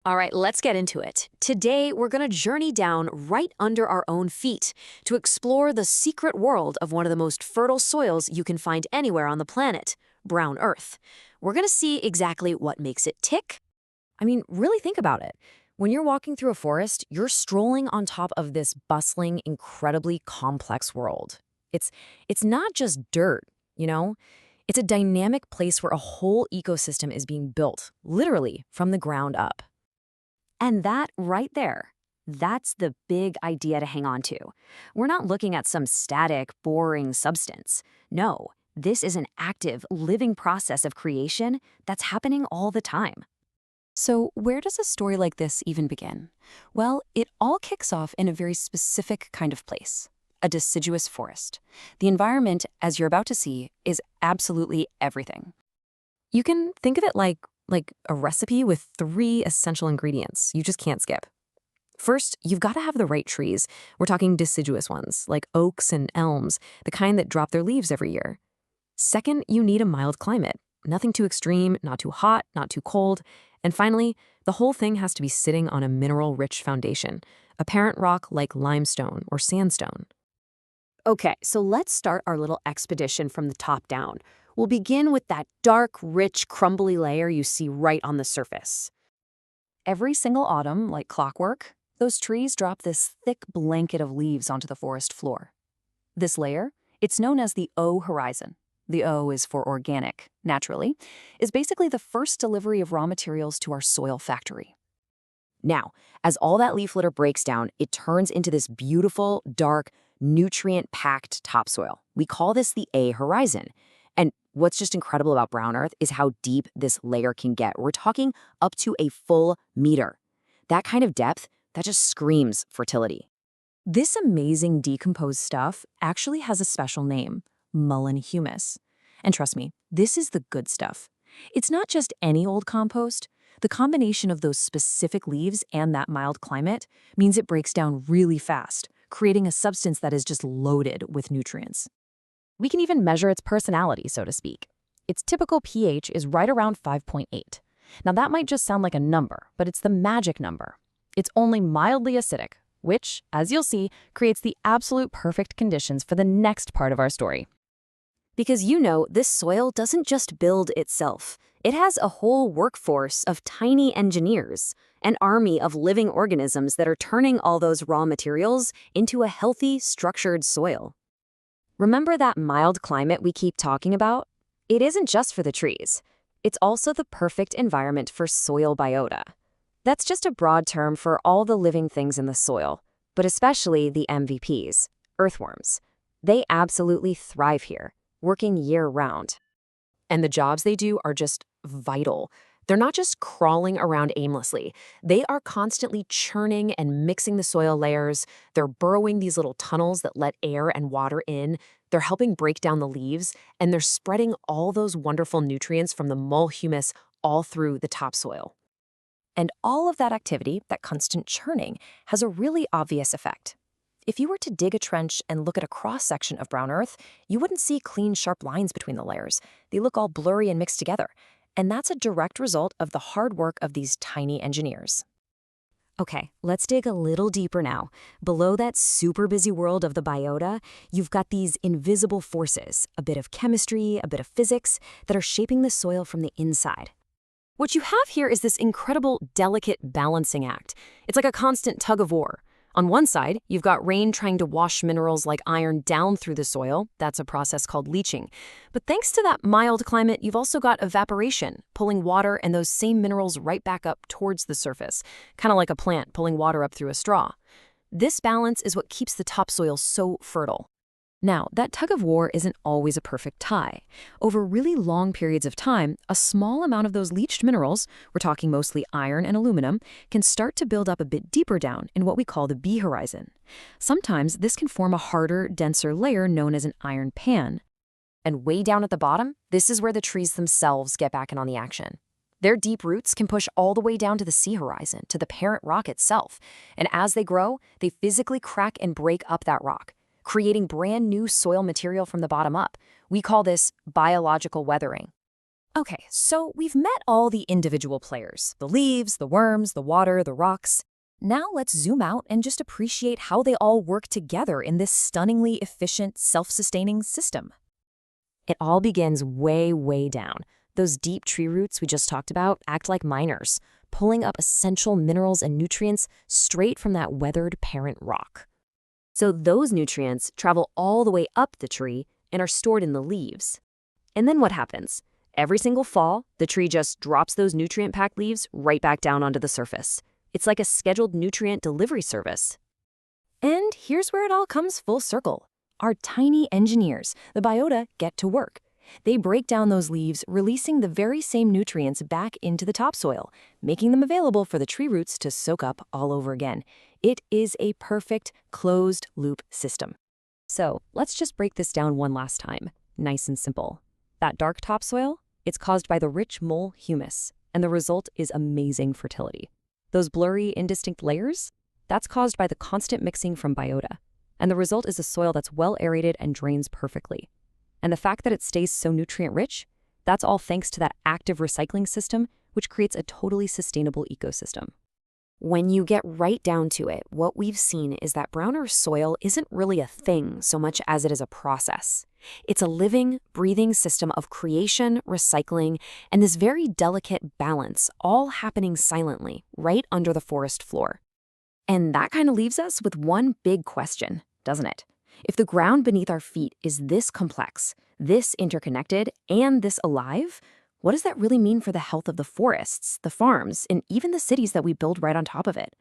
All right, let's get into it. Today, we're going to journey down right under our own feet to explore the secret world of one of the most fertile soils you can find anywhere on the planet, brown earth. We're going to see exactly what makes it tick. I mean, really think about it. When you're walking through a forest, you're strolling on top of this bustling, incredibly complex world. It's not just dirt, you know? It's a dynamic place where a whole ecosystem is being built, literally from the ground up. And that right there, that's the big idea to hang on to. We're not looking at some static, boring substance. No, this is an active, living process of creation that's happening all the time. So, where does a story like this even begin? Well, it all kicks off in a very specific kind of place, a deciduous forest. The environment, as you're about to see, is absolutely everything. You can think of it like a recipe with three essential ingredients you just can't skip. First, you've got to have the right trees. We're talking deciduous ones, like oaks and elms, the kind that drop their leaves every year. Second, you need a mild climate. Nothing too extreme, not too hot, not too cold. And finally, the whole thing has to be sitting on a mineral-rich foundation, a parent rock like limestone or sandstone. Okay, so let's start our little expedition from the top down. We'll begin with that dark, rich, crumbly layer you see right on the surface. Every single autumn, like clockwork, those trees drop this thick blanket of leaves onto the forest floor. This layer, it's known as the O horizon. The O is for organic, naturally, is basically the first delivery of raw materials to our soil factory. Now, as all that leaf litter breaks down, it turns into this beautiful, dark, nutrient-packed topsoil. We call this the A horizon. And what's just incredible about brown earth is how deep this layer can get. We're talking up to a full meter. That kind of depth, that just screams fertility. This amazing decomposed stuff actually has a special name, mullein humus. And trust me, this is the good stuff. It's not just any old compost. The combination of those specific leaves and that mild climate means it breaks down really fast, creating a substance that is just loaded with nutrients. We can even measure its personality, so to speak. Its typical pH is right around 5.8. Now that might just sound like a number, but it's the magic number. It's only mildly acidic, which, as you'll see, creates the absolute perfect conditions for the next part of our story. Because this soil doesn't just build itself. It has a whole workforce of tiny engineers, an army of living organisms that are turning all those raw materials into a healthy, structured soil. Remember that mild climate we keep talking about? It isn't just for the trees. It's also the perfect environment for soil biota. That's just a broad term for all the living things in the soil, but especially the MVPs, earthworms. They absolutely thrive here, working year-round. And the jobs they do are just vital. They're not just crawling around aimlessly. They are constantly churning and mixing the soil layers. They're burrowing these little tunnels that let air and water in. They're helping break down the leaves, and they're spreading all those wonderful nutrients from the mulch humus all through the topsoil. And all of that activity, that constant churning, has a really obvious effect. If you were to dig a trench and look at a cross-section of brown earth, you wouldn't see clean, sharp lines between the layers. They look all blurry and mixed together. And that's a direct result of the hard work of these tiny engineers. Okay, let's dig a little deeper now. Below that super busy world of the biota, you've got these invisible forces, a bit of chemistry, a bit of physics, that are shaping the soil from the inside. What you have here is this incredible, delicate balancing act. It's like a constant tug of war. On one side, you've got rain trying to wash minerals like iron down through the soil. That's a process called leaching. But thanks to that mild climate, you've also got evaporation, pulling water and those same minerals right back up towards the surface, kind of like a plant pulling water up through a straw. This balance is what keeps the topsoil so fertile. Now, that tug of war isn't always a perfect tie. Over really long periods of time, a small amount of those leached minerals, we're talking mostly iron and aluminum, can start to build up a bit deeper down in what we call the B horizon. Sometimes this can form a harder, denser layer known as an iron pan. And way down at the bottom, this is where the trees themselves get back in on the action. Their deep roots can push all the way down to the C horizon, to the parent rock itself. And as they grow, they physically crack and break up that rock, creating brand new soil material from the bottom up. We call this biological weathering. Okay, so we've met all the individual players, the leaves, the worms, the water, the rocks. Now let's zoom out and just appreciate how they all work together in this stunningly efficient, self-sustaining system. It all begins way, way down. Those deep tree roots we just talked about act like miners, pulling up essential minerals and nutrients straight from that weathered parent rock. So those nutrients travel all the way up the tree and are stored in the leaves. And then what happens? Every single fall, the tree just drops those nutrient-packed leaves right back down onto the surface. It's like a scheduled nutrient delivery service. And here's where it all comes full circle. Our tiny engineers, the biota, get to work. They break down those leaves, releasing the very same nutrients back into the topsoil, making them available for the tree roots to soak up all over again. It is a perfect closed-loop system. So let's just break this down one last time, nice and simple. That dark topsoil, it's caused by the rich mole humus, and the result is amazing fertility. Those blurry, indistinct layers, that's caused by the constant mixing from biota, and the result is a soil that's well aerated and drains perfectly. And the fact that it stays so nutrient-rich, that's all thanks to that active recycling system, which creates a totally sustainable ecosystem. When you get right down to it, what we've seen is that brown earth soil isn't really a thing so much as it is a process. It's a living, breathing system of creation, recycling, and this very delicate balance, all happening silently, right under the forest floor. And that kind of leaves us with one big question, doesn't it? If the ground beneath our feet is this complex, this interconnected, and this alive, what does that really mean for the health of the forests, the farms, and even the cities that we build right on top of it?